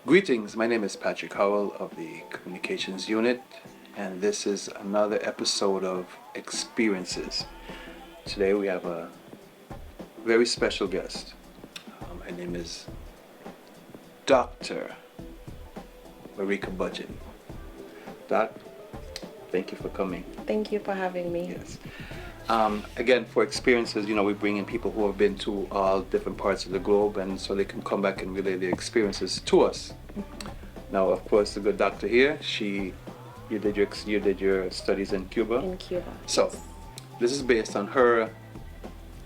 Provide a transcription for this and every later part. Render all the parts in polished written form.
Greetings, my name is Patrick Howell of the Communications Unit, and this is another episode of Experiences. Today we have a very special guest. My name is Dr. Marika Budgeon. Doc, thank you for coming. Thank you for having me. Yes. Again, for Experiences, we bring in people who have been to all different parts of the globe, and so they can come back and relay their experiences to us. Now, of course, the good doctor here, you did your studies in Cuba. In Cuba. So, this is based on her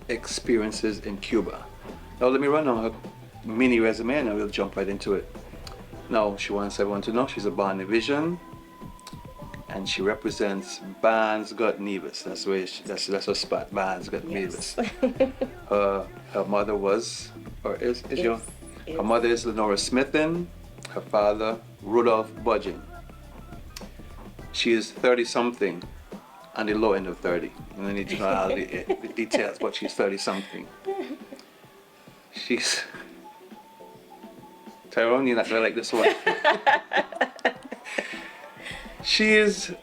experiences in Cuba. Now, let me run on her mini resume, and I will jump right into it. Now, she wants everyone to know she's a born Division, and she represents St Nevis. That's where that's her spot. St Nevis. Her mother was, or is your? Her mother is Lenora Smithin. Her father Rudolph Budgeon. She is 30-something, on the low end of 30. And I need to know all the details, but she's 30-something. She's Tyrone. You're not gonna like this one. She is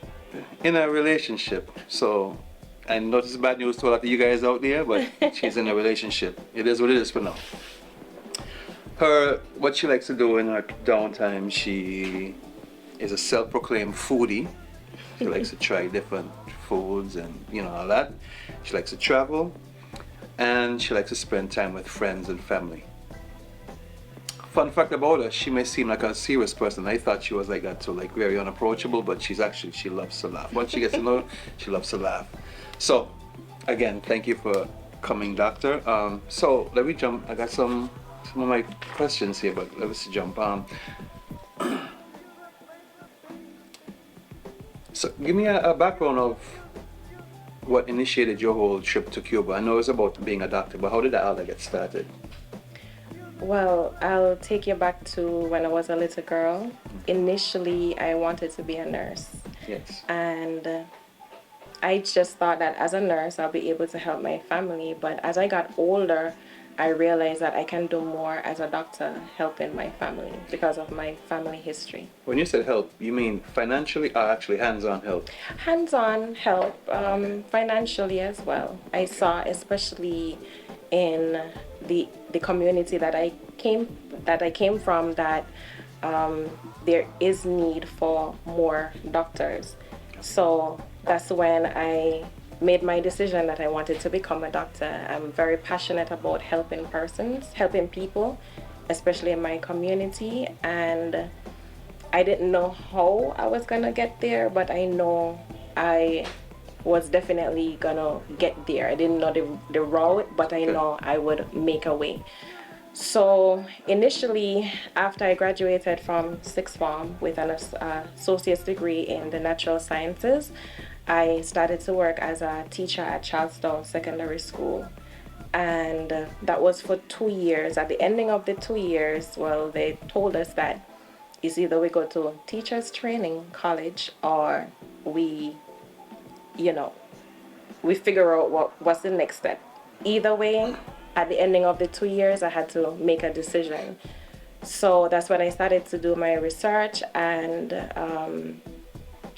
in a relationship, so I know this is bad news to a lot of you guys out there, but she's in a relationship. It is what it is for now. What she likes to do in her downtime, she is a self-proclaimed foodie. She likes to try different foods and all that. She likes to travel, and she likes to spend time with friends and family. Fun fact about her, she may seem like a serious person. I thought she was like that too, like very unapproachable, but she loves to laugh. Once she gets to know her, she loves to laugh. So, again, thank you for coming, doctor. So, let me jump. I got some of my questions here, but let's jump. So, give me a background of what initiated your whole trip to Cuba. I know it was about being a doctor, but how did that all get started? Well, I'll take you back to when I was a little girl. Initially, I wanted to be a nurse. Yes. And I just thought that as a nurse, I'll be able to help my family. But as I got older, I realized that I can do more as a doctor helping my family because of my family history. When you said help, you mean financially or actually hands-on help? Hands-on help, financially as well. I saw, especially in the community that I came from, that there is need for more doctors. So that's when I made my decision that I wanted to become a doctor. I'm very passionate about helping people, especially in my community, and I didn't know how I was gonna get there, but I know I was definitely gonna get there. I didn't know the route, but I know I would make a way. So initially, after I graduated from sixth form with an associate's degree in the natural sciences, I started to work as a teacher at Charlestown Secondary School. And that was for 2 years. At the ending of the 2 years, well, they told us that it's either we go to teachers training college or we figure out what's the next step. Either way, at the ending of the 2 years, I had to make a decision. So that's when I started to do my research, and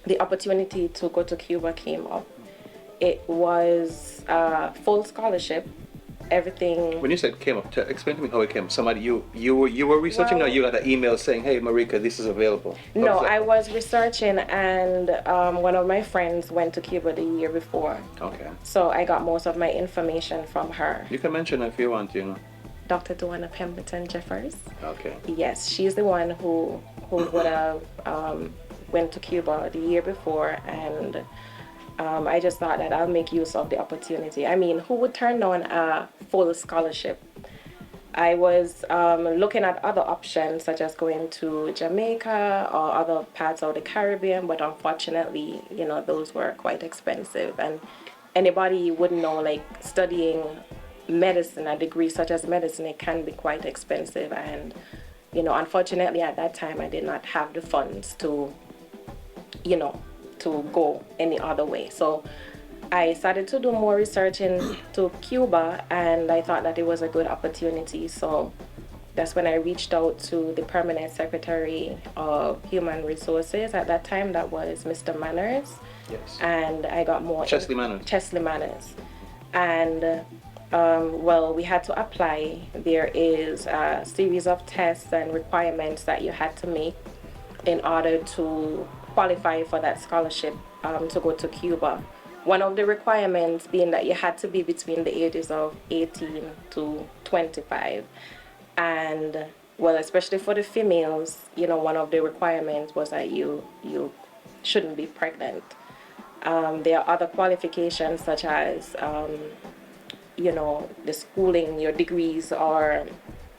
the opportunity to go to Cuba came up. It was a full scholarship. Everything. When you said came up, explain to me how it came. Somebody you were researching, or you got an email saying, "Hey, Marika, this is available." No, I was researching, and one of my friends went to Cuba the year before. Okay. So I got most of my information from her. You can mention her if you want, Dr. Duana Pemberton Jeffers. Okay. Yes, she's the one who would have went to Cuba the year before, and I just thought that I'll make use of the opportunity. I mean, who would turn down a full scholarship? I was looking at other options, such as going to Jamaica or other parts of the Caribbean, but unfortunately, those were quite expensive. And anybody would know, like, studying medicine, a degree such as medicine, it can be quite expensive. And, unfortunately, at that time, I did not have the funds to go any other way. So I started to do more research into Cuba, and I thought that it was a good opportunity. So that's when I reached out to the permanent secretary of human resources at that time. That was Mr. Manners. Yes. And I got more. Chesley Manners. Chesley Manners. And well, we had to apply. There is a series of tests and requirements that you had to make in order to qualify for that scholarship to go to Cuba. One of the requirements being that you had to be between the ages of 18 to 25. And well, especially for the females, you know, one of the requirements was that you shouldn't be pregnant. There are other qualifications such as, you know, the schooling, your degrees, or,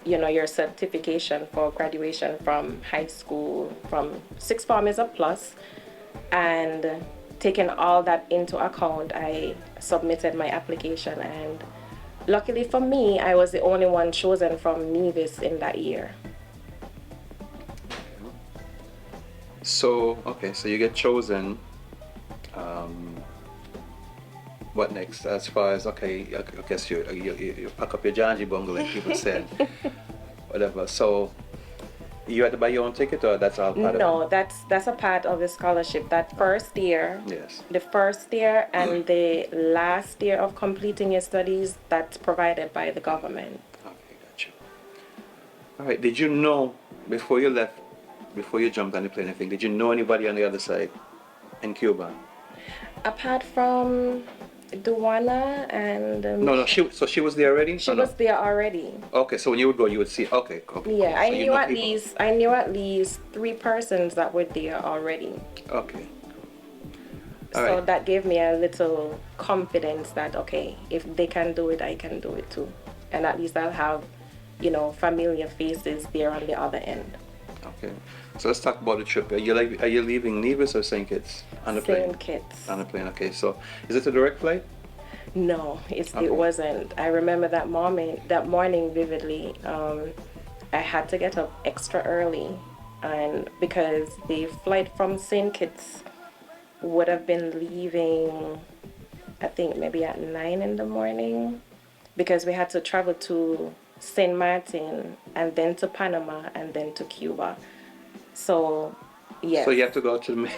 you know, your certification for graduation from high school, from sixth form is a plus. And taking all that into account, I submitted my application, and luckily for me, I was the only one chosen from Nevis in that year. So, okay, so you get chosen. What next? As far as, okay, I guess you pack up your Janji bungalow, like people said. Whatever. So, you had to buy your own ticket, or that's all part of it? No, that's a part of the scholarship. That first year, Yes. the first year and the last year of completing your studies, that's provided by the government. Okay, gotcha. All right, did you know, before you left, before you jumped on the plane, did you know anybody on the other side in Cuba? Apart from Duana and No, she was there already? she was there already. Okay, so when you would go, you would see, okay. Yeah, cool. I So you knew know at people. least 3 persons that were there already. Okay. So All right. that gave me a little confidence that, okay, if they can do it, I can do it too. And at least I'll have, you know, familiar faces there on the other end. Okay. So let's talk about the trip. Are you leaving Nevis or St Kitts on the plane? St Kitts. On the plane. Okay. So is it a direct flight? No, Okay. it wasn't. I remember that morning vividly. I had to get up extra early, and because the flight from St Kitts would have been leaving, I think maybe at 9 in the morning, because we had to travel to St. Martin and then to Panama and then to Cuba. So, yes. So you have to go to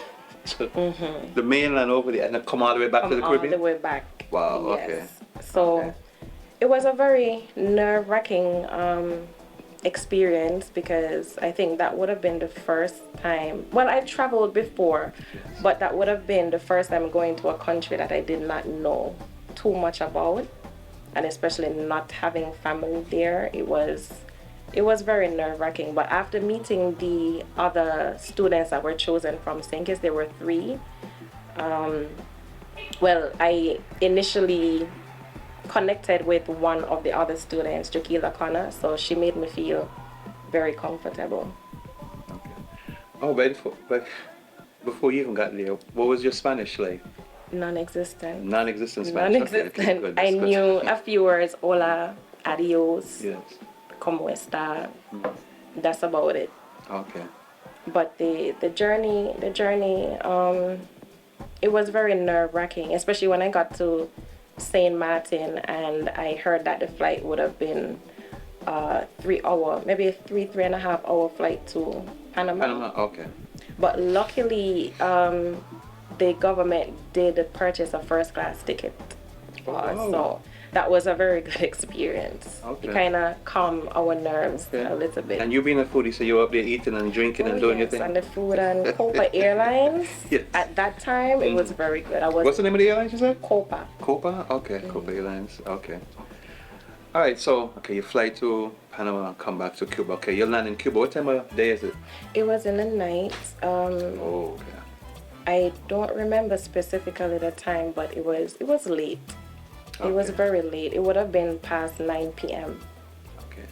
the mainland over there and then come all the way back to the Caribbean? All the way back. Wow, yes. okay. So Okay. it was a very nerve-wracking experience, because I think that would have been the first time. Well, I traveled before, but that would have been the first time going to a country that I did not know too much about, and especially not having family there. It was very nerve-wracking. But after meeting the other students that were chosen from St. Kitts, there were 3. Well, I initially connected with one of the other students, Jaquila Connor, so she made me feel very comfortable. Okay. Oh, but before you even got there, what was your Spanish like? Non-existent. Non-existent Spanish. Non-existent. Okay, good, I that's good. knew a few words: hola, adios, Yes. como está. That's about it. Okay. But the journey, it was very nerve-wracking, especially when I got to St. Martin and I heard that the flight would have been 3 hour, maybe a 3.5 hour flight to Panama. Panama. Okay. But luckily, the government did purchase a first-class ticket for us, Oh. so that was a very good experience. Okay. It kind of calmed our nerves a little bit. And you being a foodie, so you're up there eating and drinking and doing your thing? And the food and Copa Airlines. Yes. At that time, it was very good. What's the name of the airlines you said? Copa. Copa? Okay, Copa Airlines. Okay. All right, so, okay, you fly to Panama and come back to Cuba. Okay, you land in Cuba. What time of day is it? It was in the night. Oh, okay. I don't remember specifically the time, but it was late. It was Okay. very late. It would have been past 9 p.m. Okay.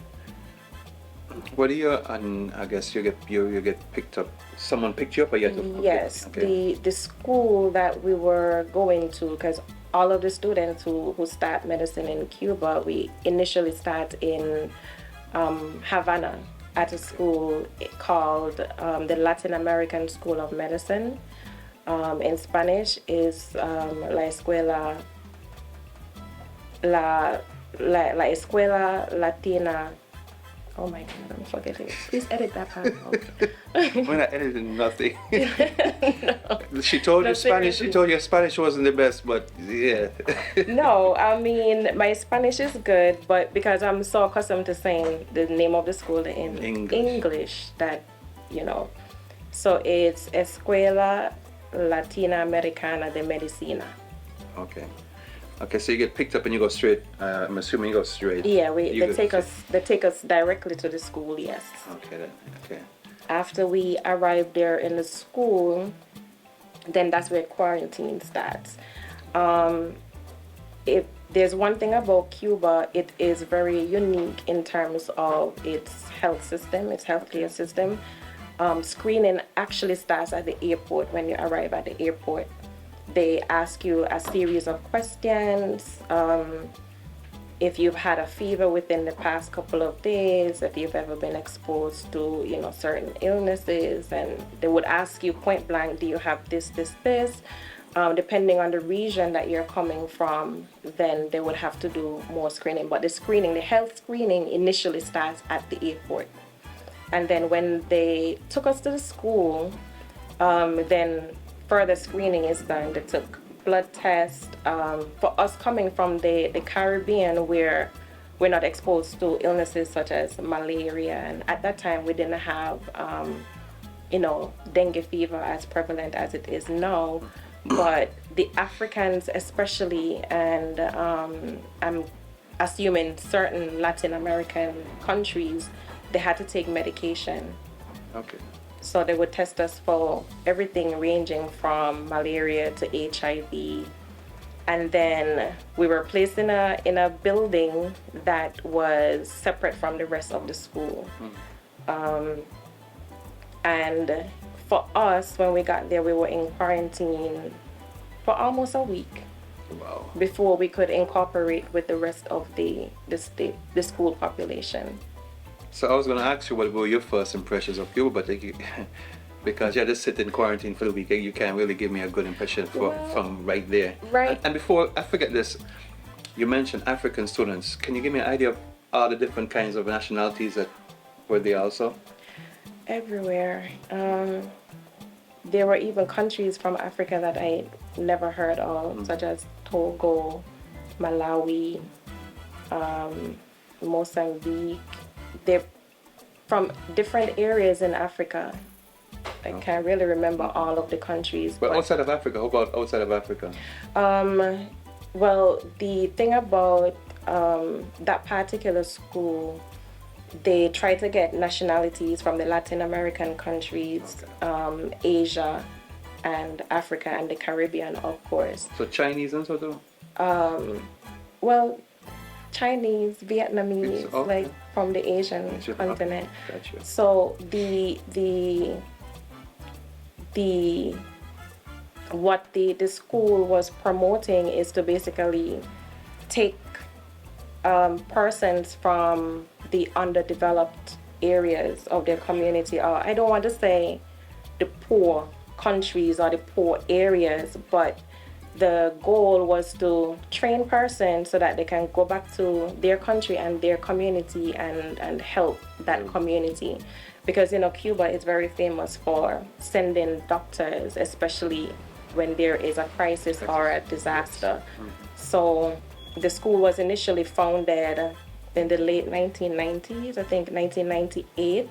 What do you, and I guess you get picked up, someone picked you up or you had to? Yes, Okay. the school that we were going to, because all of the students who start medicine in Cuba, we initially start in Havana at a school called the Latin American School of Medicine. In Spanish is la Escuela Latina Oh my God, I'm forgetting. Please edit that part out. We're not editing nothing. No. She told No, you Spanish. She seriously. told you Spanish wasn't the best, but yeah. No, I mean, my Spanish is good, but because I'm so accustomed to saying the name of the school in English that, you know. So it's Escuela Latina Americana de Medicina. Okay. Okay, so you get picked up and you go straight. I'm assuming you go straight. Yeah, You they take us directly to the school, yes. Okay, then. Okay. After we arrive there in the school, then that's where quarantine starts. If there's one thing about Cuba, it is very unique in terms of its health system, its healthcare system. Screening actually starts at the airport when you arrive at the airport. They ask you a series of questions. If you've had a fever within the past couple of days, if you've ever been exposed to, you know, certain illnesses, and they would ask you point blank, do you have this? Depending on the region that you're coming from, then they would have to do more screening. But the health screening initially starts at the airport. And then when they took us to the school, then further screening is done. They took blood tests. For us coming from the Caribbean, where we're not exposed to illnesses such as malaria, and at that time we didn't have, dengue fever as prevalent as it is now. But the Africans especially, and I'm assuming certain Latin American countries, they had to take medication. Okay. So they would test us for everything ranging from malaria to HIV. And then we were placed in a building that was separate from the rest of the school. And for us, when we got there, we were in quarantine for almost a week. Wow. Before we could incorporate with the rest of the school population. So I was going to ask you what were your first impressions of Cuba, but because you had to sit in quarantine for the week, you can't really give me a good impression from right there. Right. And before I forget this, you mentioned African students. Can you give me an idea of all the different kinds of nationalities that were there also? Everywhere. There were even countries from Africa that I never heard of, such as Togo, Malawi, Mozambique. They're from different areas in Africa. I can't really remember all of the countries. But outside of Africa, how about outside of Africa? Well, the thing about that particular school, they try to get nationalities from the Latin American countries, Asia, and Africa, and the Caribbean, of course. So Chinese and so too? Well, Chinese, Vietnamese, okay. like from the Asian continent. Gotcha. So what the school was promoting is to basically take persons from the underdeveloped areas of their community, or I don't want to say the poor countries or the poor areas, but the goal was to train persons so that they can go back to their country and their community and help that community. Because, Cuba is very famous for sending doctors, especially when there is a crisis or a disaster. So the school was initially founded in the late 1990s, I think 1998,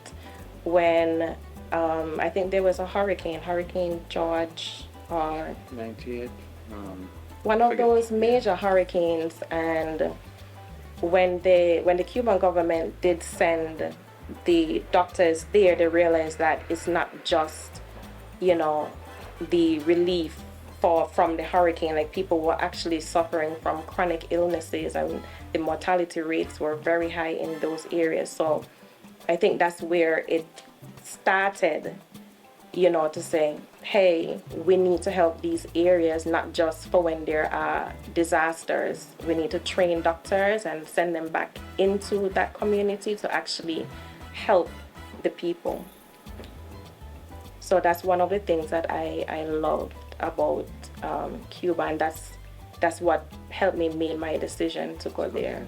when I think there was a Hurricane George, or 98. one of those major hurricanes. And when the Cuban government did send the doctors there, they realized that it's not just, the relief from the hurricane. Like, people were actually suffering from chronic illnesses, and the mortality rates were very high in those areas. So I think that's where it started, to say, hey, we need to help these areas, not just for when there are disasters. We need to train doctors and send them back into that community to actually help the people. So that's one of the things that I loved about Cuba, and that's what helped me make my decision to go there.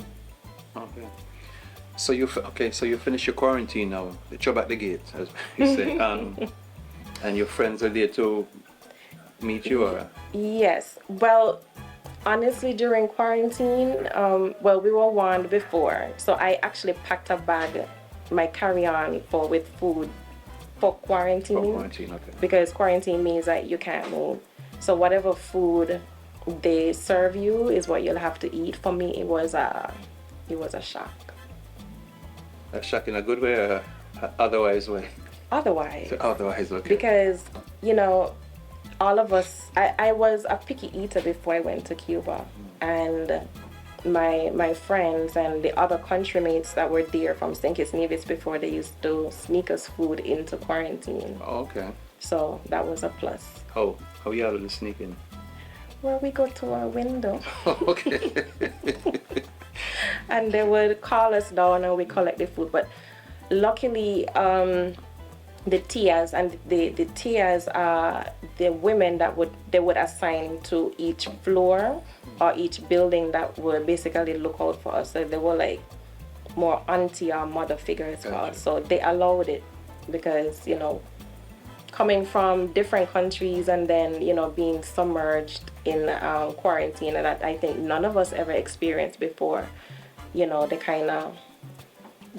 Okay. So okay, so you finish your quarantine now. You're back the gate, as you say. And your friends are there to meet you, or? Yes. Well, honestly, during quarantine, well, we were warned before, so I actually packed a bag, my carry-on for with food for quarantine. For quarantine, okay. Because quarantine means that you can't move. So whatever food they serve you is what you'll have to eat. For me, it was a shock. A shock in a good way, or otherwise way? Otherwise. Otherwise, okay. Because, you know, all of us, I was a picky eater before I went to Cuba. And my friends and the other countrymates that were there from St Kitts Nevis before, they used to sneak us food into quarantine. Oh, okay. So that was a plus. How y'all do sneak in? Well, we go to our window. Okay. And they would call us down and we collect the food. But luckily, the tias and the tias are the women that they would assign to each floor or each building that would basically look out for us. So they were like more auntie or mother figures for us. So they allowed it because, you know, coming from different countries and then, you know, being submerged in quarantine, and that I think none of us ever experienced before, you know, they kind of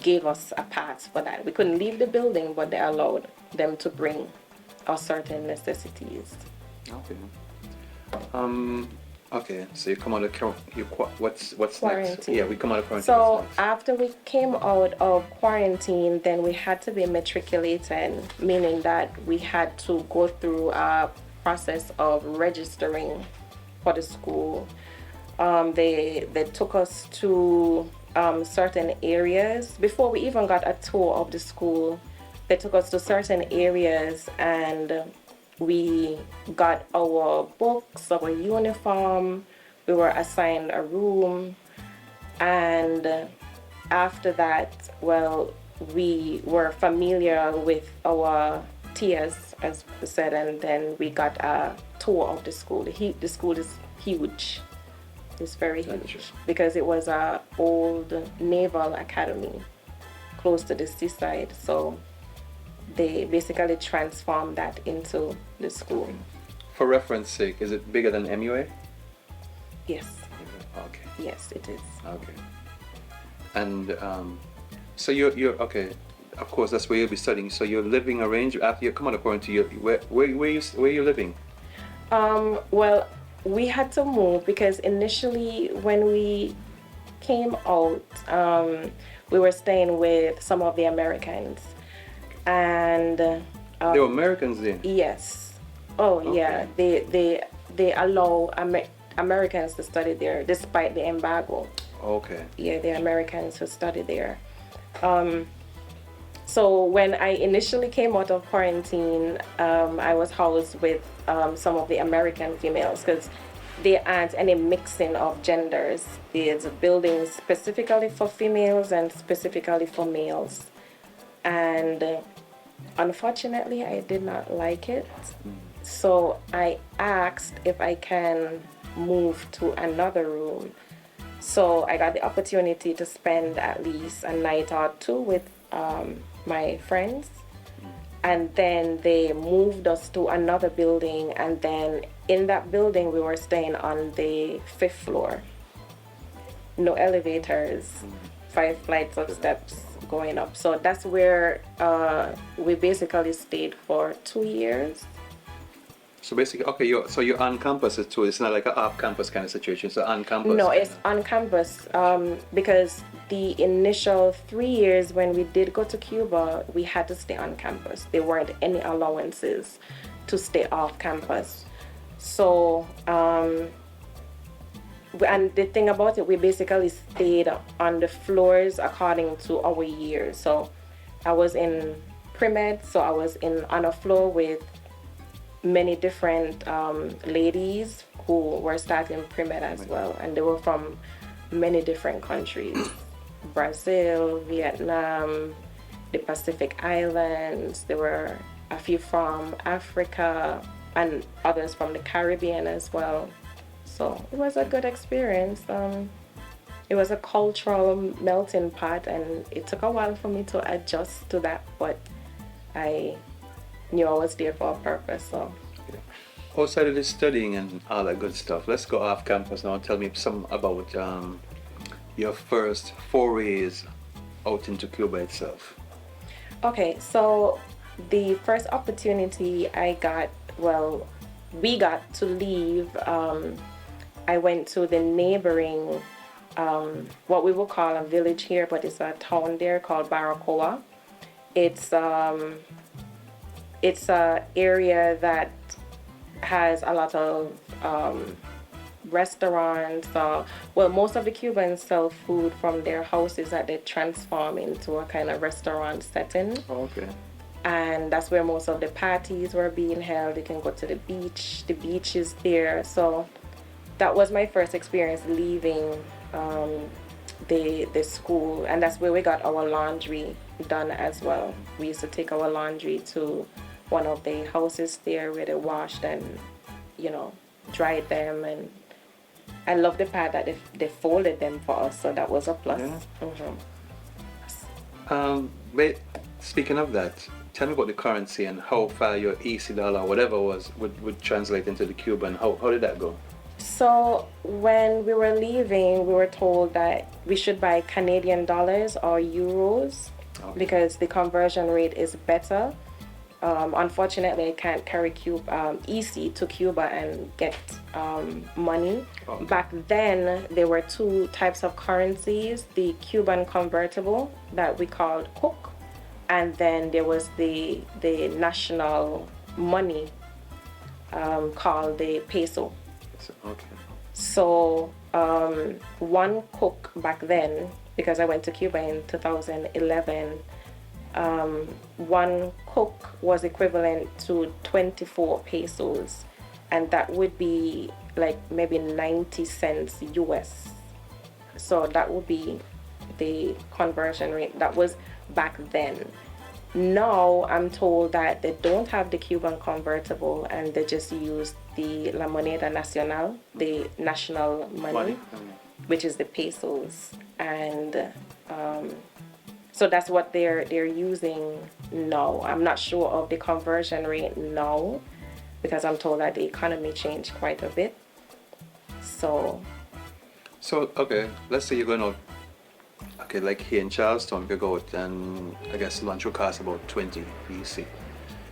gave us a pass for that. We couldn't leave the building, but they allowed them to bring us certain necessities. Okay. Okay. So you come out of what's Quarantine. next? Yeah, we come out of quarantine. So after we came out of quarantine, then we had to be matriculated, meaning that we had to go through a process of registering for the school. They took us to certain areas before we even got a tour of the school. They took us to certain areas and we got our books, our uniform. We were assigned a room, and after that, well, we were familiar with our tiers, as we said, and then we got a tour of the school. The school is huge. It's very huge because it was an old naval academy close to the seaside. So they basically transformed that into the school. For reference sake, is it bigger than MUA? Yes. Okay. Yes, it is. Okay. And so you're okay. Of course, that's where you'll be studying. So your living arrangement after you come out of quarantine, where you living? Well, we had to move because initially when we came out, we were staying with some of the Americans, and They were Americans then? yes. Oh, Okay. yeah. They allow Americans to study there despite the embargo. Okay. Yeah, the Americans who study there. So when I initially came out of quarantine, I was housed with some of the American females because there aren't any mixing of genders. There's a building specifically for females and specifically for males. And unfortunately, I did not like it. So I asked if I can move to another room. So I got the opportunity to spend at least a night or two with my friends, and then they moved us to another building, and then in that building we were staying on the 5th floor. No elevators, 5 flights of steps going up. So that's where we basically stayed for 2 years. So basically, okay, you're on campus too. It's not like an off-campus kind of situation. So on campus. No, it's on campus because the initial 3 years when we did go to Cuba, we had to stay on campus. There weren't any allowances to stay off campus. So, and the thing about it, we basically stayed on the floors according to our years. So I was in pre-med, so I was on a floor with many different ladies who were starting pre-med as well, and they were from many different countries. Brazil, Vietnam, the Pacific Islands. There were a few from Africa and others from the Caribbean as well. So it was a good experience. it was a cultural melting pot, and it took a while for me to adjust to that, but I knew I was there for a purpose. So Outside of this studying and all that good stuff, let's go off campus now and tell me some about your first forays out into Cuba itself. okay, so the first opportunity we got to leave. I went to the neighboring, what we will call a village here, but it's a town there called Baracoa. It's a area that has a lot of restaurants. Most of the Cubans sell food from their houses that they transform into a kind of restaurant setting. Oh, okay. And that's where most of the parties were being held. You can go to the beach. The beach is there. So that was my first experience leaving the school, and that's where we got our laundry done as well. We used to take our laundry to one of the houses there where they washed and, dried them. And I love the part that they folded them for us, so that was a plus. Yeah. Wait, speaking of that, tell me about the currency and how far your EC dollar, whatever was, would translate into the Cuban. How did that go? So when we were leaving, we were told that we should buy Canadian dollars or euros, Okay. because the conversion rate is better. Unfortunately, I can't carry EC to Cuba and get money. Okay. Back then, there were two types of currencies: the Cuban convertible that we called Cook, and then there was the national money called the peso. Okay. So one Cook back then, because I went to Cuba in 2011, one Cook was equivalent to 24 pesos, and that would be like maybe 90 cents US. So that would be the conversion rate. That was back then. Now I'm told that they don't have the Cuban convertible, and they just use the La Moneda Nacional, the national money, which is the pesos. And so that's what they're using now. I'm not sure of the conversion rate now, because I'm told that the economy changed quite a bit. So okay, let's say you're going out. Okay, like here in Charleston, you go out and I guess lunch will cost about 20 EC.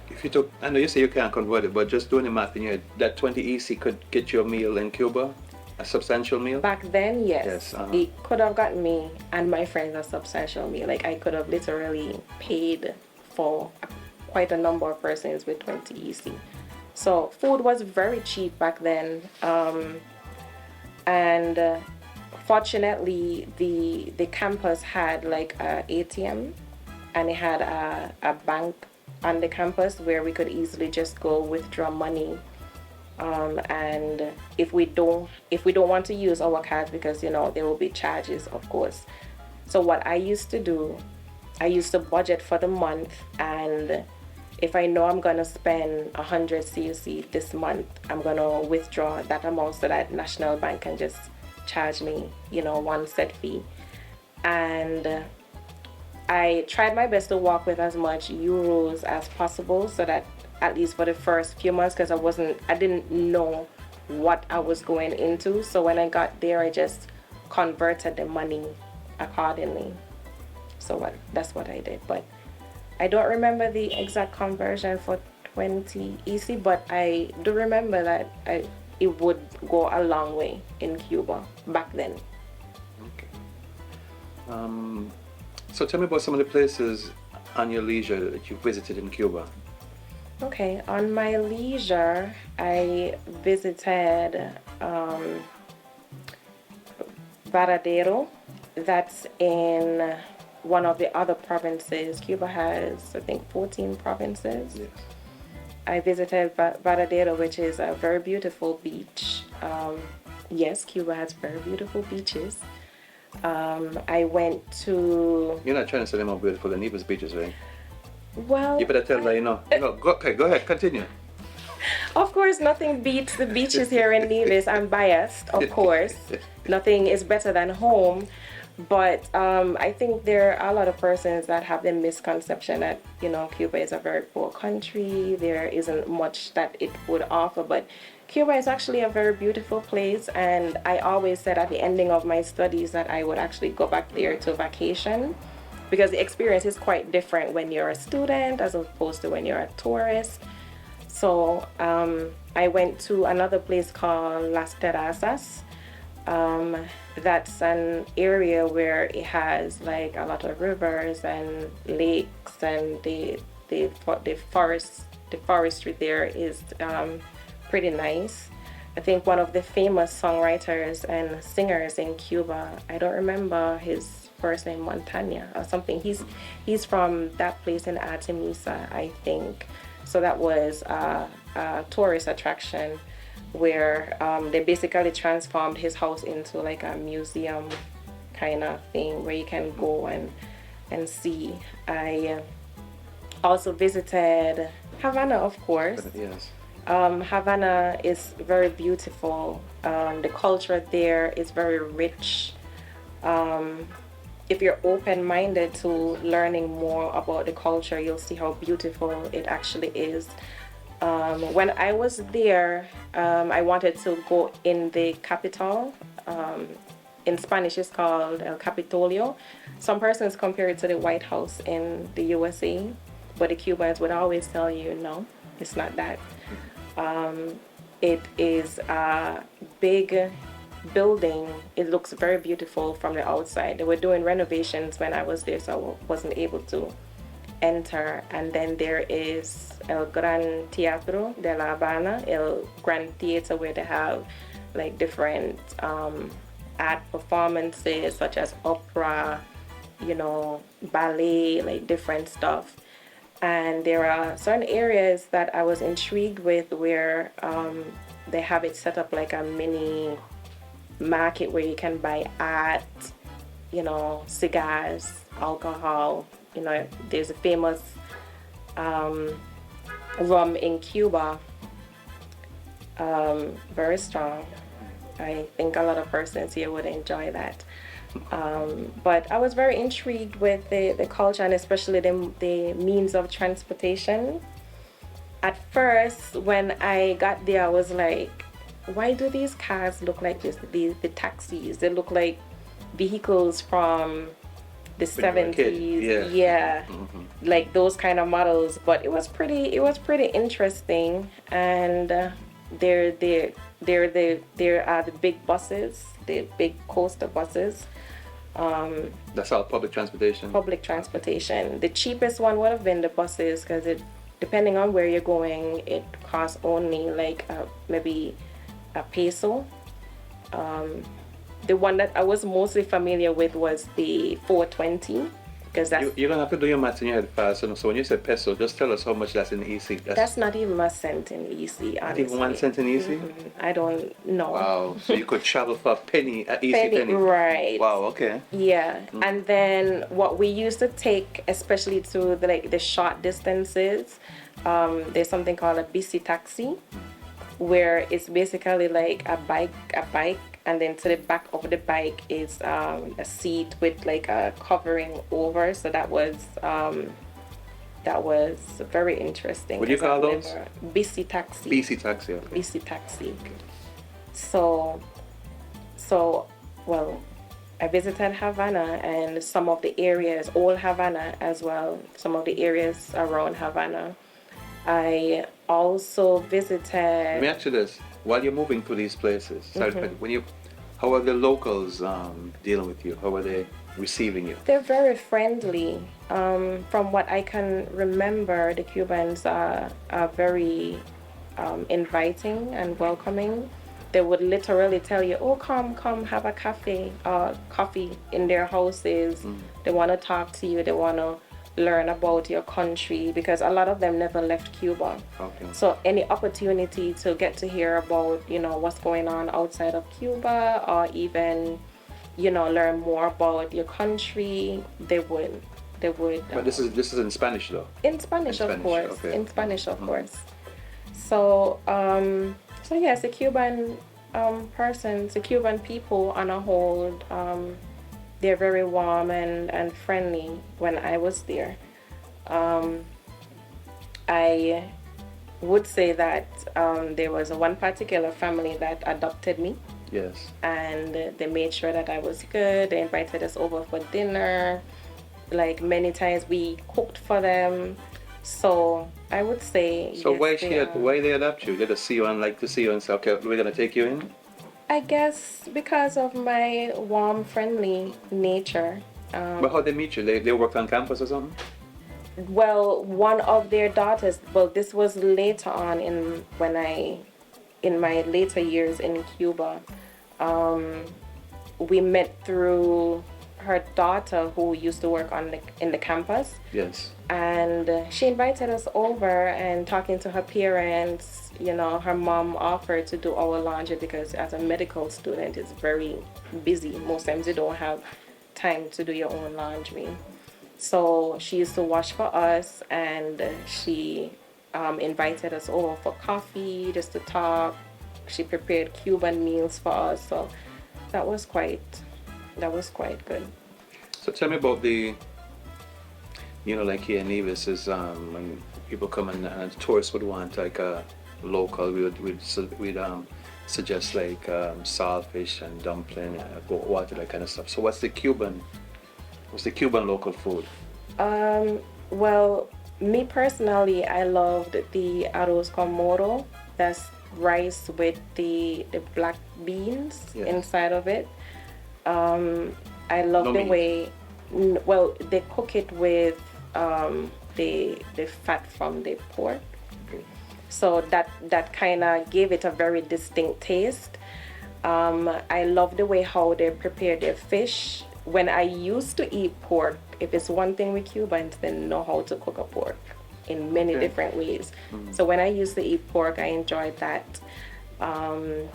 If you took, I know you say you can't convert it, but just doing the math in your head, that 20 EC could get you a meal in Cuba, a substantial meal? back then, yes, Yes, it could have gotten me and my friends a substantial meal. Like I could have literally paid for quite a number of persons with 20 EC. So food was very cheap back then, and fortunately the campus had like a ATM, and it had a bank on the campus where we could easily just go withdraw money. And if we don't want to use our cards, because there will be charges, of course. So what I used to do, I used to budget for the month, and if I know I'm gonna spend 100 CUC this month, I'm gonna withdraw that amount so that National Bank can just charge me, one set fee. And I tried my best to work with as much euros as possible, so that at least for the first few months, because I didn't know what I was going into. So when I got there, I just converted the money accordingly. So that's what I did. But I don't remember the exact conversion for 20 EC, but I do remember that it would go a long way in Cuba back then. Okay. So tell me about some of the places on your leisure that you visited in Cuba. Okay, on my leisure, I visited Varadero. That's in one of the other provinces. Cuba has, I think, 14 provinces. Yes. I visited Varadero, which is a very beautiful beach. Yes, Cuba has very beautiful beaches. I went to... You're not trying to say them how beautiful the Nevis beaches, right? Well... You better tell her, Okay, go ahead, continue. Of course, nothing beats the beaches here in Nevis. I'm biased, of course. Nothing is better than home. But I think there are a lot of persons that have the misconception that, Cuba is a very poor country. There isn't much that it would offer. But Cuba is actually a very beautiful place. And I always said at the ending of my studies that I would actually go back there to vacation, because the experience is quite different when you're a student as opposed to when you're a tourist. So I went to another place called Las Terrazas. That's an area where it has like a lot of rivers and lakes, and the forestry there is pretty nice. I think one of the famous songwriters and singers in Cuba, I don't remember his first name, Montana or something. He's from that place in Artemisa, I think. So that was a tourist attraction where they basically transformed his house into like a museum kind of thing where you can go and see. I also visited Havana, of course. Yes. Havana is very beautiful. The culture there is very rich. If you're open-minded to learning more about the culture, you'll see how beautiful it actually is. When I was there, I wanted to go in the capital. In Spanish, it's called El Capitolio. Some persons compare it to the White House in the USA, but the Cubans would always tell you, no, it's not that. It is a big building. It looks very beautiful from the outside. They were doing renovations when I was there, so I wasn't able to enter. And then there is El Gran Teatro de La Habana, El Gran Theater, where they have like different art performances such as opera, ballet, like different stuff. And there are certain areas that I was intrigued with where they have it set up like a mini market where you can buy art, cigars, alcohol. There's a famous rum in Cuba, very strong. I think a lot of persons here would enjoy that. But I was very intrigued with the culture and especially the means of transportation. At first, when I got there, I was like, why do these cars look like this? The taxis, they look like vehicles from the 70s. Yeah. Mm-hmm. Like those kind of models. But it was pretty interesting. And there are the big buses, the big coaster buses. That's all public transportation? Public transportation. The cheapest one would have been the buses, because depending on where you're going, it costs only like maybe a peso. The one that I was mostly familiar with was the 420, because that's... You're going to have to do your maths in your head fast. So when you say peso, just tell us how much that's in EC. That's not even a cent in EC, honestly. Not even 1 cent in EC? Mm-hmm. I don't know. Wow. So you could travel for a penny at EC penny. Right. Wow, okay. Yeah. Mm. And then what we used to take, especially to the short distances, there's something called a bici taxi, where it's basically like a bike, and then to the back of the bike is a seat with like a covering over. So that was very interesting. What do you call those? BC taxi. BC taxi. Okay. BC taxi. So well, I visited Havana and some of the areas, old Havana as well, some of the areas around Havana. I also visited... Let me ask you this. While you're moving to these places, mm-hmm. How are the locals dealing with you? How are they receiving you? They're very friendly. From what I can remember, the Cubans are very inviting and welcoming. They would literally tell you, oh, come have a coffee in their houses. Mm. They want to talk to you. They want to learn about your country, because a lot of them never left Cuba. Okay. So any opportunity to get to hear about, what's going on outside of Cuba, or even, learn more about your country, they would. But this is in Spanish though. In Spanish, of course. Okay. In Spanish, of course. So yes, the Cuban persons, the Cuban people on a whole, they're very warm and friendly when I was there. Um, I would say that there was one particular family that adopted me, Yes. and they made sure that I was good. They invited us over for dinner. Like many times, we cooked for them. So I would say So yes, why they are. why they adopt you? They just see you and like to see you and say, okay, we're gonna take you in. I guess because of my warm, friendly nature. But how they meet you? They worked on campus or something? Well, one of their daughters. Well, this was later on in my later years in Cuba. Um, we met through her daughter who used to work in the campus, Yes. and she invited us over, and talking to her parents, her mom offered to do our laundry because as a medical student it's very busy. Most times you don't have time to do your own laundry. So she used to wash for us, and she invited us over for coffee just to talk. She prepared Cuban meals for us, so that was quite good. So tell me about the, like here in Nevis is when people come and tourists would want like a local, we'd suggest like saltfish and dumpling, goat water, that kind of stuff. So what's the Cuban local food? Well, me personally, I loved the arroz con moro. That's rice with the black beans Yes. inside of it. I love No the meat. way, well, they cook it with the fat from the pork. Okay. So that kind of gave it a very distinct taste. I love the way how they prepare their fish. When I used to eat pork, if it's one thing with Cubans, they know how to cook a pork in many Okay. different ways. So when I used to eat pork, I enjoyed that. Some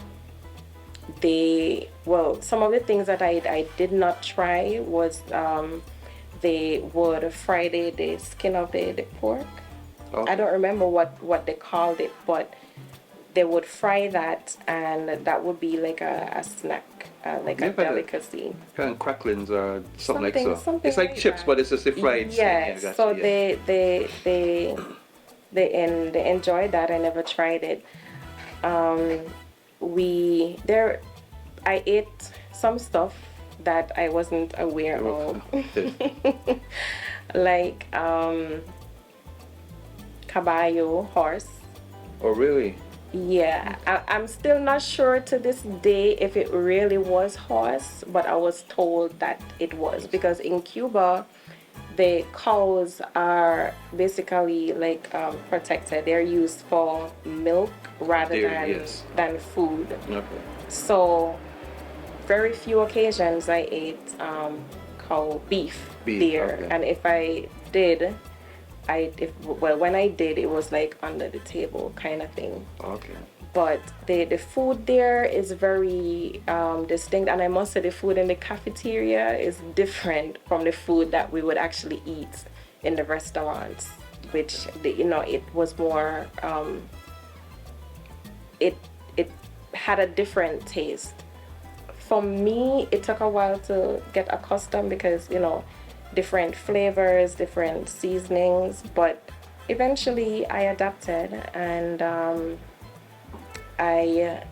of the things that I did not try was they would fry the skin of the pork. Okay. I don't remember what they called it, but they would fry that, and that would be like a snack, like a Never had it. delicacy. Kind of cracklings or something like so. Something It's like like chips, that. but it's just a fried thing. Yes, Yeah, gotcha, so yeah. they enjoyed that. I never tried it. I ate some stuff that I wasn't aware of, like caballo, horse. Oh, really? Yeah, I'm still not sure to this day if it really was horse, but I was told that it was, because in Cuba, the cows are basically like protected. They're used for milk rather Dairy, yes. than food. Okay. So, very few occasions I ate cow beef there, Okay. and if I did, when I did, it was like under the table kind of thing. Okay. But the food there is very distinct, and I must say the food in the cafeteria is different from the food that we would actually eat in the restaurants, which it was more it had a different taste. For me, it took a while to get accustomed because different flavors, different seasonings, but eventually I adapted, and I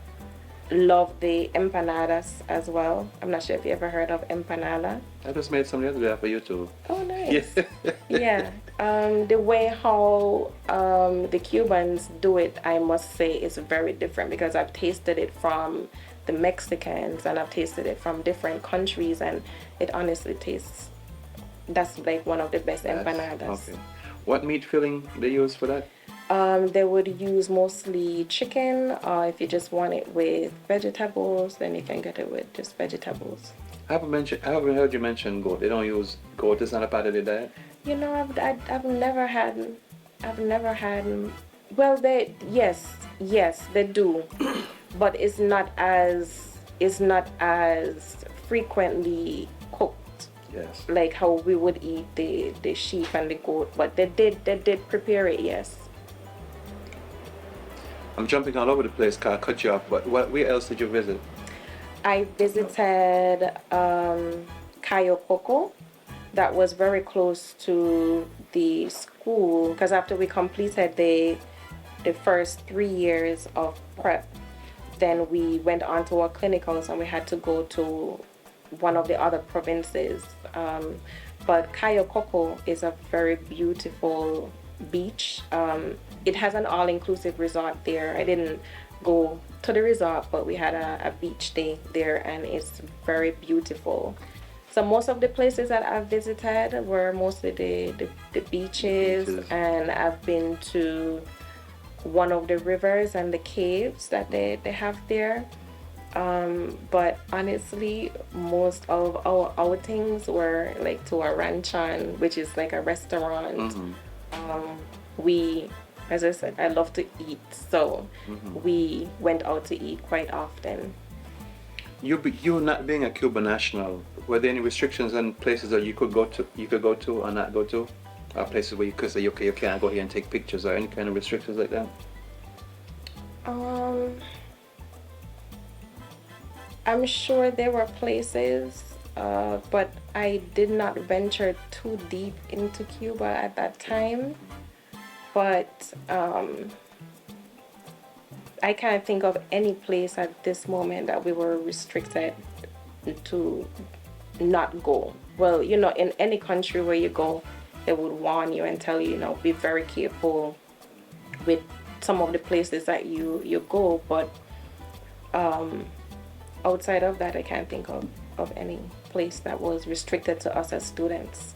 love the empanadas as well. I'm not sure if you ever heard of empanada. I just made some the other day for YouTube. Oh, nice. Yeah. Yeah. The way how the Cubans do it, I must say, is very different, because I've tasted it from the Mexicans and I've tasted it from different countries, and it honestly tastes, that's like one of the best empanadas. Okay. What meat filling they use for that? They would use mostly chicken, or if you just want it with vegetables, then you can get it with just vegetables. I haven't heard you mention goat. They don't use goat. It's not a part of their diet. I've never had. Well, yes, they do, but it's not as frequently cooked. Yes. Like how we would eat the sheep and the goat, but they did prepare it. Yes. I'm jumping all over the place, car cut you off, but where else did you visit? I visited Cayo Coco. That was very close to the school because after we completed the first 3 years of prep, then we went on to our clinicals and we had to go to one of the other provinces. But Cayo Coco is a very beautiful beach. It has an all-inclusive resort there. I didn't go to the resort, but we had a beach day there and it's very beautiful. So most of the places that I've visited were mostly the beaches, and I've been to one of the rivers and the caves that they have there. But honestly, most of our outings were like to a ranchan, which is like a restaurant. We, as I said, I love to eat, so we went out to eat quite often. You not being a Cuban national, were there any restrictions on places that you could go to or not go to? Or places where you could say, okay, you can't go here and take pictures, or any kind of restrictions like that? I'm sure there were places, but I did not venture too deep into Cuba at that time. But I can't think of any place at this moment that we were restricted to not go. Well, you know, in any country where you go, they would warn you and tell you, you know, be very careful with some of the places that you go. But outside of that, I can't think of any place that was restricted to us as students.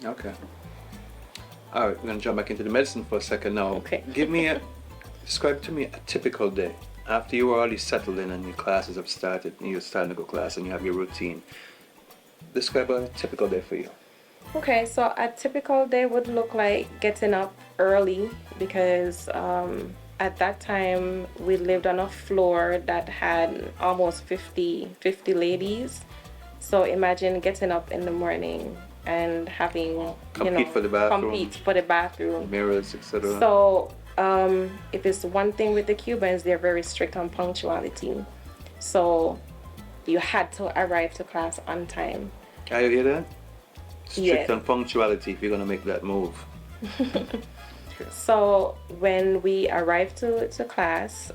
Okay. All right, we're gonna jump back into the medicine for a second now. Okay. Describe to me a typical day after you were already settled in and your classes have started and you're starting to go class and you have your routine. Describe a typical day for you. Okay, so a typical day would look like getting up early because at that time we lived on a floor that had almost 50 ladies. So imagine getting up in the morning and having Compete for the bathroom. Mirrors, etc. So if it's one thing with the Cubans, they're very strict on punctuality. So you had to arrive to class on time. Can you hear that? Strict Yeah. on punctuality if you're gonna make that move. So when we arrived to class,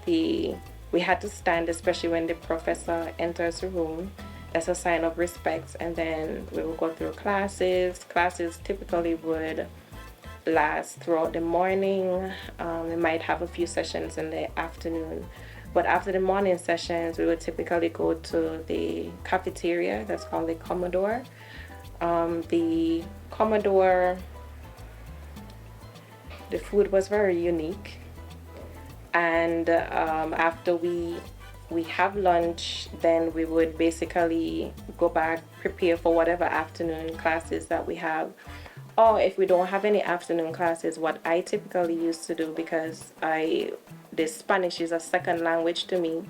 we had to stand, especially when the professor enters the room. That's a sign of respect, and then we will go through classes. Classes typically would last throughout the morning. We might have a few sessions in the afternoon, but after the morning sessions, we would typically go to the cafeteria. That's called the Commodore. The Commodore, the food was very unique, and after we have lunch, then we would basically go back, prepare for whatever afternoon classes that we have. Or if we don't have any afternoon classes, what I typically used to do, because the Spanish is a second language to me,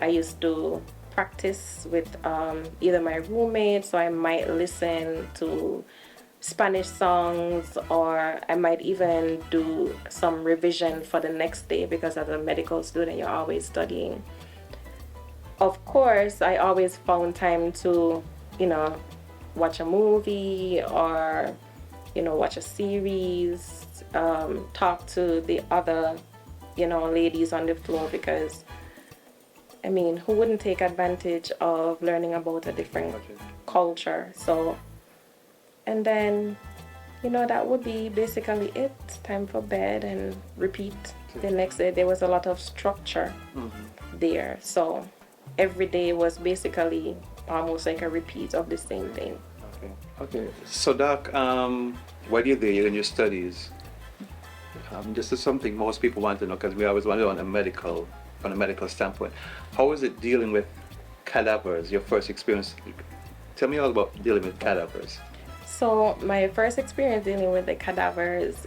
I used to practice with either my roommates, or I might listen to Spanish songs, or I might even do some revision for the next day, because as a medical student, you're always studying. Of course, I always found time to, watch a movie or, watch a series, talk to the other, ladies on the floor, because, who wouldn't take advantage of learning about a different culture? So, and then, that would be basically it. Time for bed and repeat the next day. There was a lot of structure there. So every day was basically almost like a repeat of the same thing. Okay. So Doc, while you're there in your studies, this is something most people want to know, because we always want to know from a medical standpoint. How is it dealing with cadavers, your first experience? Tell me all about dealing with cadavers. So my first experience dealing with the cadavers,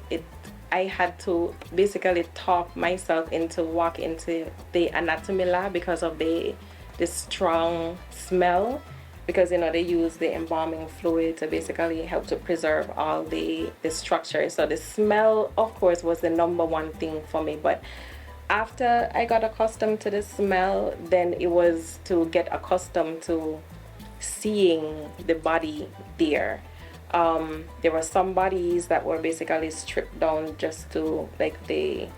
I had to basically talk myself into walk into the anatomy lab because of the strong smell, because they use the embalming fluid to basically help to preserve all the structures. So the smell, of course, was the number one thing for me. But After I got accustomed to the smell, then it was to get accustomed to seeing the body there. There were some bodies that were basically stripped down just to like the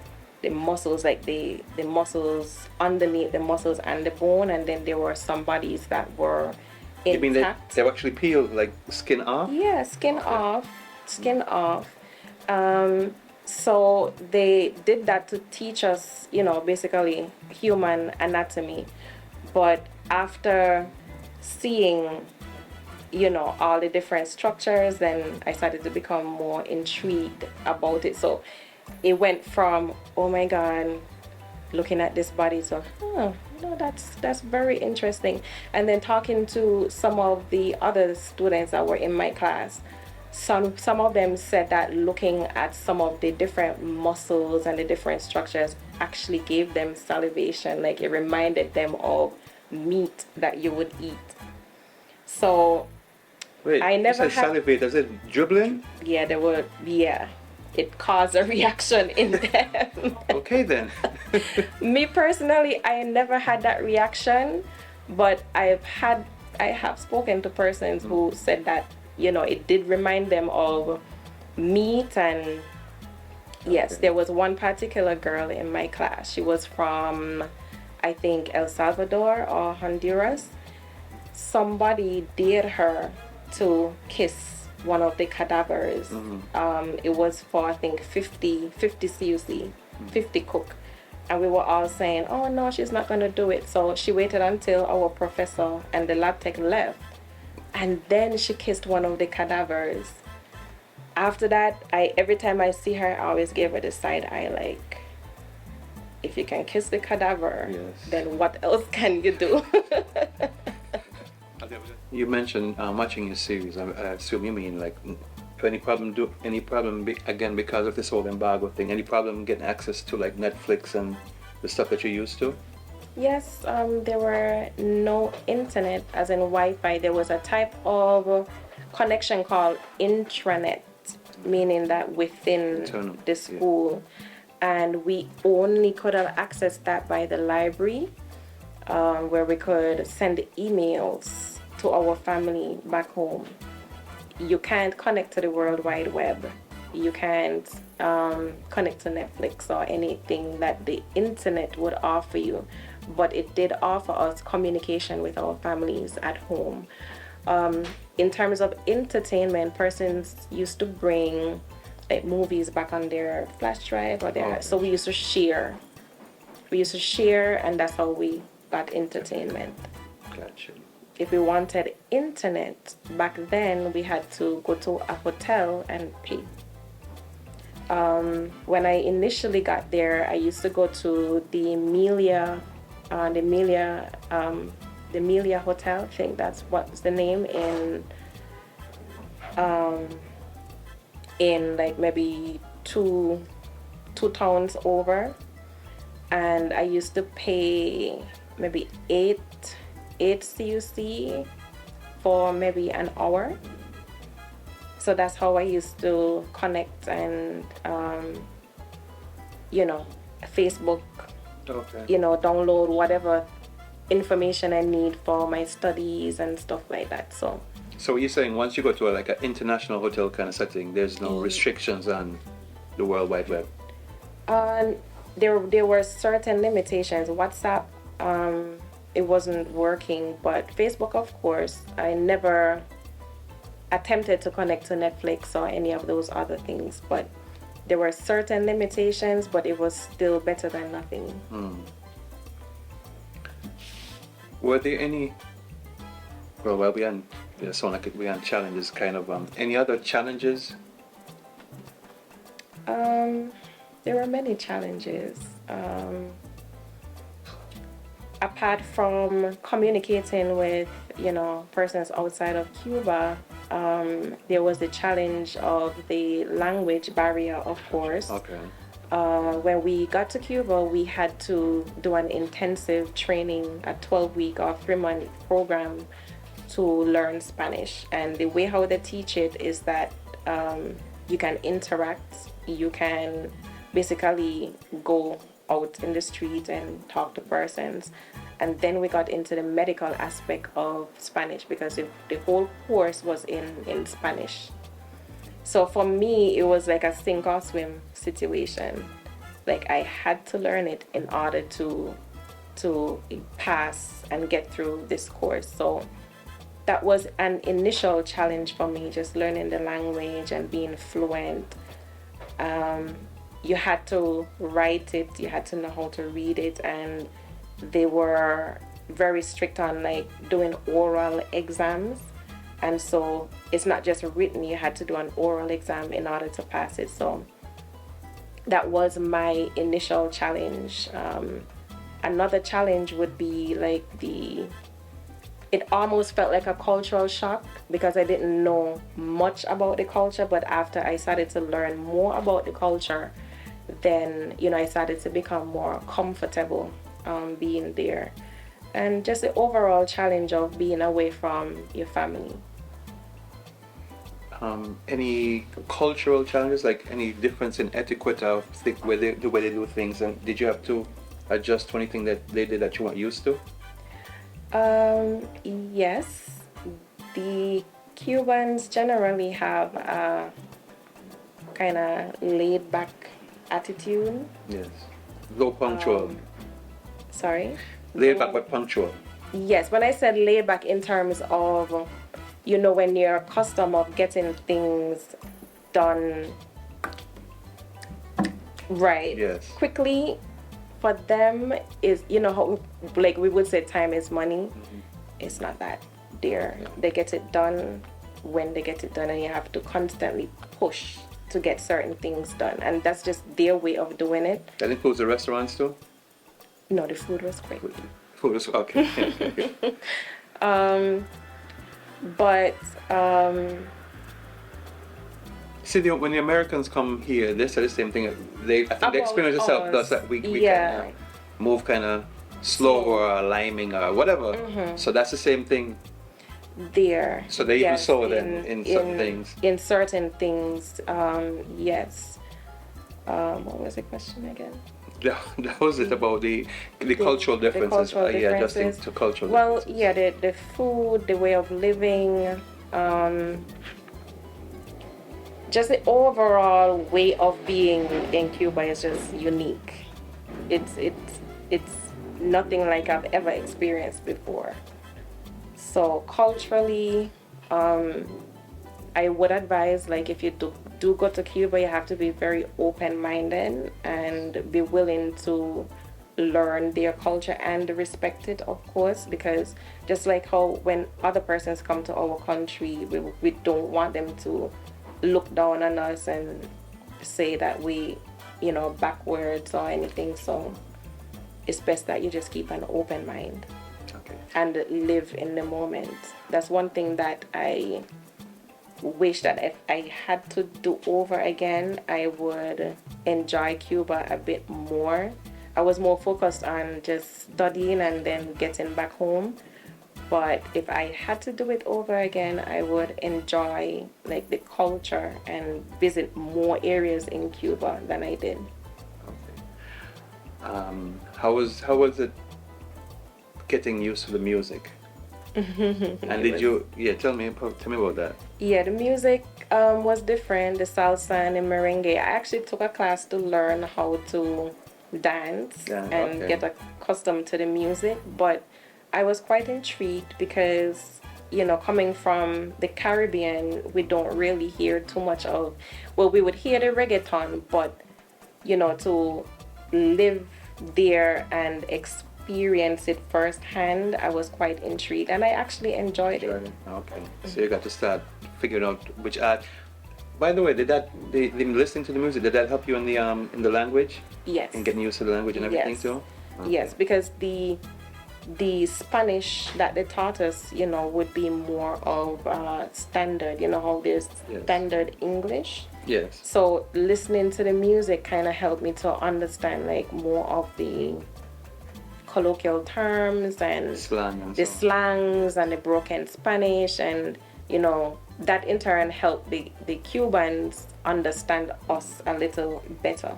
muscles, like the muscles underneath the muscles and the bone, and then there were some bodies that were You mean intact. they were actually peeled, like skin off? Yeah, skin off. So they did that to teach us, basically human anatomy. But after seeing, all the different structures, then I started to become more intrigued about it. So it went from, oh my God, looking at this body, so that's very interesting. And then talking to some of the other students that were in my class, some of them said that looking at some of the different muscles and the different structures actually gave them salivation, like it reminded them of meat that you would eat. So Wait, I never you said had salivate, is it dribbling? yeah, it caused a reaction in them. Okay then. Me personally, I never had that reaction, but I have spoken to persons who said that, it did remind them of meat. And yes, there was one particular girl in my class. She was from, I think, El Salvador or Honduras. Somebody dared her to kiss one of the cadavers. It was for, I think, 50 CUC, 50 cook. And we were all saying, oh no, she's not going to do it. So she waited until our professor and the lab tech left. And then she kissed one of the cadavers. After that, every time I see her, I always give her the side eye, like, if you can kiss the cadaver, Yes. then what else can you do? You mentioned watching your series. I assume you mean like any problem again because of this whole embargo thing? Any problem getting access to like Netflix and the stuff that you used to? Yes, there were no internet, as in Wi-Fi. There was a type of connection called intranet, meaning that within Internal, the school, and we only could have accessed that by the library, where we could send emails to our family back home. You can't connect to the World Wide Web. You can't connect to Netflix or anything that the internet would offer you, but it did offer us communication with our families at home. In terms of entertainment, persons used to bring like movies back on their flash drive or their, so we used to share. And that's how we got entertainment. Gotcha. If we wanted internet back then, we had to go to a hotel and pay. When I initially got there, I used to go to the Melia Hotel. I think that's what's the name in like maybe two towns over, and I used to pay maybe 8 CUC for maybe an hour. So that's how I used to connect and Facebook, download whatever information I need for my studies and stuff like that. So you're saying once you go to like an international hotel kind of setting, there's no restrictions on the World Wide Web? There were certain limitations. WhatsApp, it wasn't working, but Facebook, of course, I never attempted to connect to Netflix or any of those other things, but there were certain limitations, but it was still better than nothing. Were there any, we on challenges kind of, any other challenges? There were many challenges. Apart from communicating with, persons outside of Cuba, there was the challenge of the language barrier, of course. Okay. When we got to Cuba, we had to do an intensive training, a 12-week or 3-month program to learn Spanish. And the way how they teach it is that you can interact, you can basically go out in the street and talk to persons. And then we got into the medical aspect of Spanish because the whole course was in Spanish. So for me, it was like a sink or swim situation. Like I had to learn it in order to pass and get through this course. So that was an initial challenge for me, just learning the language and being fluent. You had to write it, you had to know how to read it, and they were very strict on like doing oral exams. And so it's not just written, you had to do an oral exam in order to pass it. So that was my initial challenge. Another challenge would be like it almost felt like a cultural shock because I didn't know much about the culture, but after I started to learn more about the culture, then, I started to become more comfortable being there. And just the overall challenge of being away from your family. Any cultural challenges, like any difference in etiquette of the way they do things, and did you have to adjust to anything that they did that you weren't used to? Yes, the Cubans generally have a kind of laid back attitude. Yes. Low punctual. Sorry? Laid back but punctual. Yes, when I said laid back in terms of, when you're accustomed of getting things done right, Yes. quickly, for them is, how, like we would say time is money. It's not that. They get it done when they get it done, and you have to constantly push to get certain things done, and that's just their way of doing it. That includes the restaurants too? No, the food was quick. Food was okay. But See, when the Americans come here, they say the same thing. I think the experience itself does that. We can move kind of slow or liming or whatever. So that's the same thing there. So they even saw that in certain things. In certain things, yes. What was the question again? That was it about the cultural differences. Cultural differences. Adjusting to cultural differences. Well, yeah, the food, the way of living, just the overall way of being in Cuba is just unique. It's nothing like I've ever experienced before. So culturally, I would advise, like, if you do go to Cuba, you have to be very open-minded and be willing to learn their culture and respect it, of course, because just like how when other persons come to our country, we don't want them to look down on us and say that we, backwards or anything. So it's best that you just keep an open mind. Okay. And live in the moment. That's one thing that I wish that if I had to do over again, I would enjoy Cuba a bit more. I was more focused on just studying and then getting back home. But if I had to do it over again, I would enjoy like the culture and visit more areas in Cuba than I did. Okay. How was it getting used to the music? And did you? Yeah, tell me about that. Yeah, the music was different. The salsa and the merengue. I actually took a class to learn how to dance and get accustomed to the music, but I was quite intrigued because, coming from the Caribbean, we don't really hear too much of, well, we would hear the reggaeton, but, to live there and experience it firsthand, I was quite intrigued, and I actually enjoyed it. Okay, so you got to start figuring out which art. By the way, did listening to the music, did that help you in the language? Yes. And getting used to the language and everything too? Okay. Yes, because the Spanish that they taught us, would be more of standard, how there's standard English. Yes. So listening to the music kind of helped me to understand like more of the colloquial terms and the slangs and the broken Spanish, and that in turn helped the Cubans understand us a little better.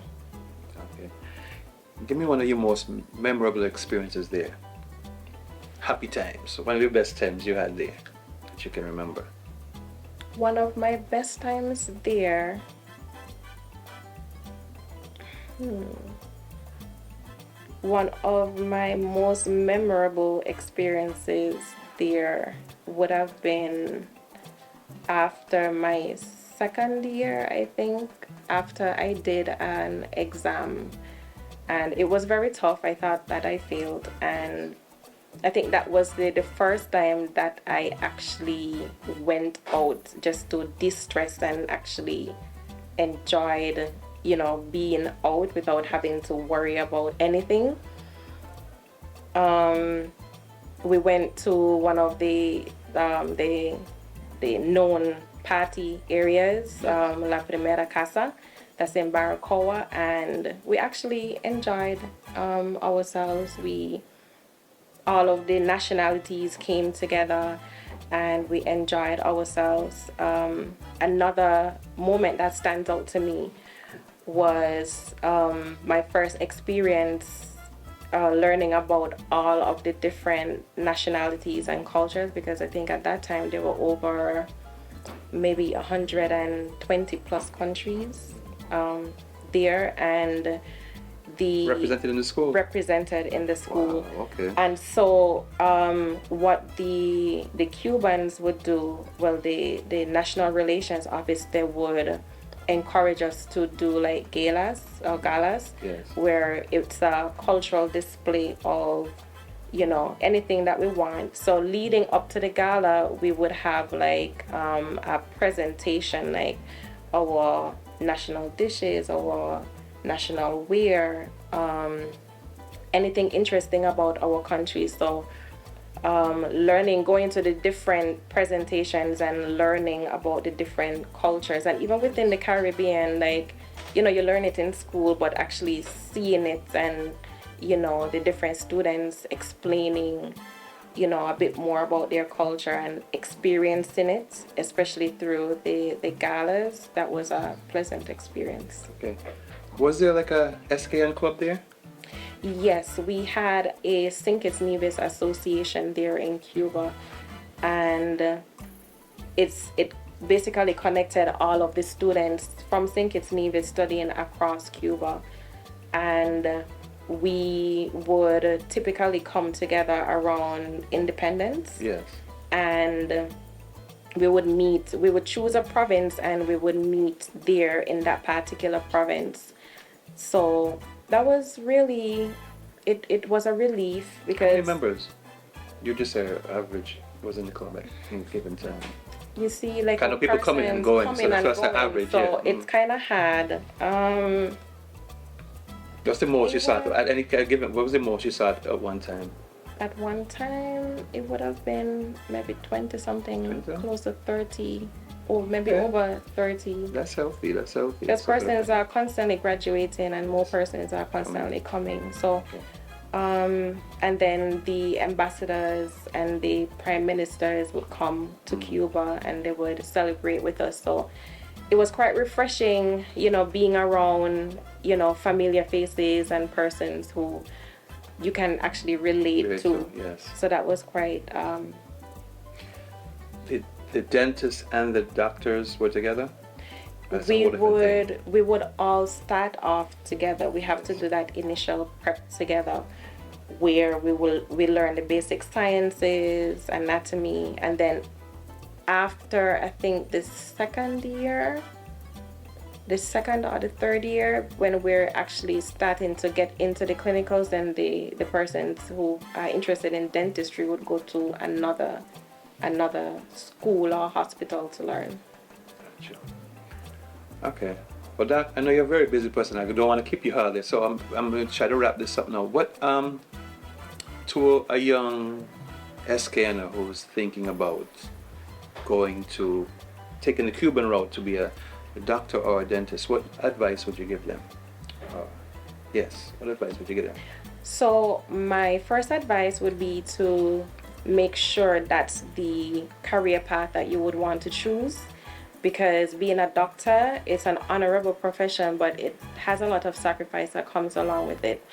Okay. Give me one of your most memorable experiences there. Happy times. One of your best times you had there that you can remember. One of my best times there. One of my most memorable experiences there would have been after my second year, I think, after I did an exam. And it was very tough. I thought that I failed. And I think that was the first time that I actually went out just to distress and actually enjoyed, being out without having to worry about anything. We went to one of the known party areas, La Primera Casa, that's in Baracoa, and we actually enjoyed ourselves. All of the nationalities came together and we enjoyed ourselves. Another moment that stands out to me was my first experience learning about all of the different nationalities and cultures, because I think at that time there were over maybe 120 plus countries there, and represented in the school. Wow, okay. And so what the Cubans would do, well, the National Relations Office, they would encourage us to do like galas, Yes. where it's a cultural display of anything that we want. So leading up to the gala, we would have like a presentation, like our national dishes, our national wear, anything interesting about our country. So going to the different presentations and learning about the different cultures, and even within the Caribbean, like you learn it in school, but actually seeing it and the different students explaining a bit more about their culture and experiencing it, especially through the galas, that was a pleasant experience. Okay. Was there like a SKN club there? Yes, we had a St Kitts Nevis association there in Cuba, and it basically connected all of the students from St Kitts Nevis studying across Cuba, and we would typically come together around independence. Yes. And we would choose a province and we would meet there in that particular province. So that was really, it was a relief, because... How many members? You just say average was in the club at any given time. You see, like, kind of people coming and going, so that's the average. So it's kind of hard. What's the most you saw at any given? What was the most you saw at one time? At one time, it would have been maybe 20 something, close to 30, or maybe over 30. That's healthy. Because persons are constantly graduating and more persons are constantly coming. So, and then the ambassadors and the prime ministers would come to Cuba and they would celebrate with us. So it was quite refreshing, being around, familiar faces and persons who you can actually relate to. Yes. So that was quite... The dentist and the doctors were together? We would all start off together. We have to do that initial prep together, where we learn the basic sciences, anatomy, and then after, I think, the second or the third year, when we're actually starting to get into the clinicals, then the persons who are interested in dentistry would go to another school or hospital to learn. Gotcha. Okay. Well, Doc, I know you're a very busy person. I don't want to keep you all day, so I'm going to try to wrap this up now. What to a young SKNer who's thinking about taking the Cuban route to be a doctor or a dentist, what advice would you give them? Yes, what advice would you give them? So my first advice would be to make sure that's the career path that you would want to choose, because being a doctor is an honorable profession, but it has a lot of sacrifice that comes along with it.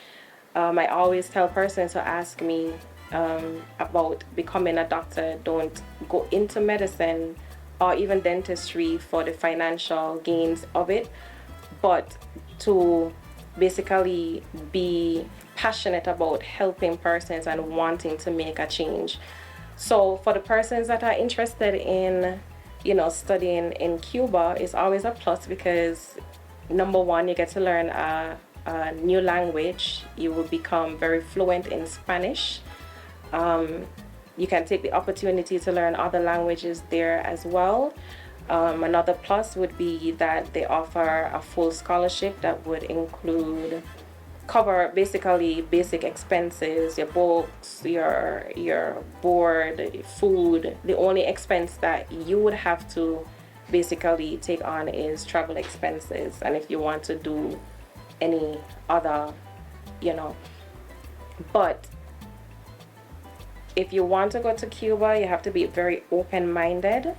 I always tell persons who ask me about becoming a doctor, don't go into medicine or even dentistry for the financial gains of it, but to basically be passionate about helping persons and wanting to make a change. So for the persons that are interested in, studying in Cuba, is always a plus because number one, you get to learn a new language. You will become very fluent in Spanish. You can take the opportunity to learn other languages there as well. Another plus would be that they offer a full scholarship that would cover basically basic expenses, your books, your board, food. The only expense that you would have to basically take on is travel expenses, and if you want to do any other, but if you want to go to Cuba, you have to be very open-minded.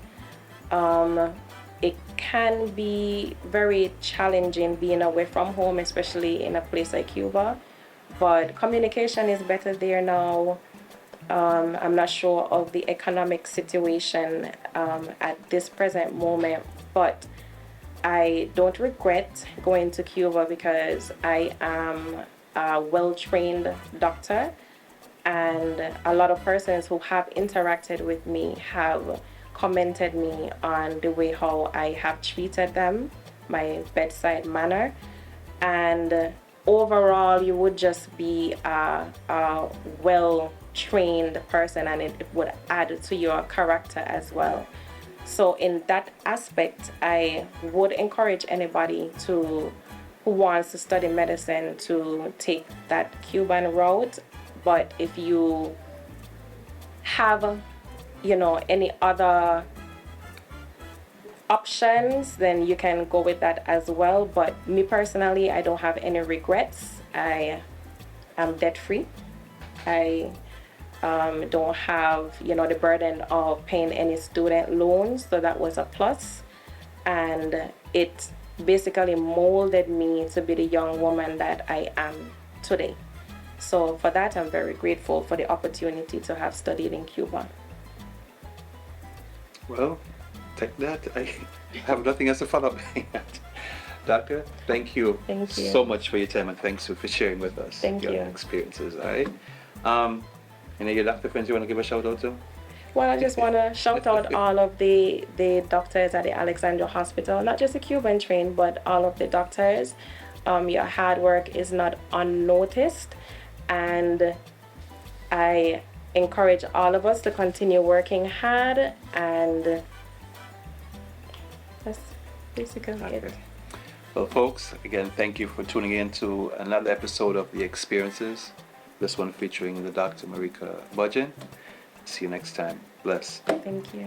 It can be very challenging being away from home, especially in a place like Cuba, but communication is better there now. I'm not sure of the economic situation at this present moment, but I don't regret going to Cuba because I am a well-trained doctor, and a lot of persons who have interacted with me have commented me on the way how I have treated them, my bedside manner, and overall you would just be a well-trained person, and it would add to your character as well. So in that aspect, I would encourage anybody who wants to study medicine to take that Cuban route. But if you have, any other options, then you can go with that as well. But me personally, I don't have any regrets. I am debt free. I don't have, the burden of paying any student loans. So that was a plus. And it basically molded me to be the young woman that I am today. So for that, I'm very grateful for the opportunity to have studied in Cuba. Well, take that. I have nothing else to follow up. Doctor, thank you. Thank you so much for your time, and thanks for sharing with us Thank your you. experiences. All right. Any of your doctor friends you want to give a shout out to? Well, I just want to shout out all of the doctors at the Alexandria Hospital, not just the Cuban trained, but all of the doctors. Your hard work is not unnoticed, and I encourage all of us to continue working hard, and that's basically it. Well, folks, again, thank you for tuning in to another episode of The Experiences. This one featuring the Dr. Marika Budgeon. See you next time. Bless. Thank you.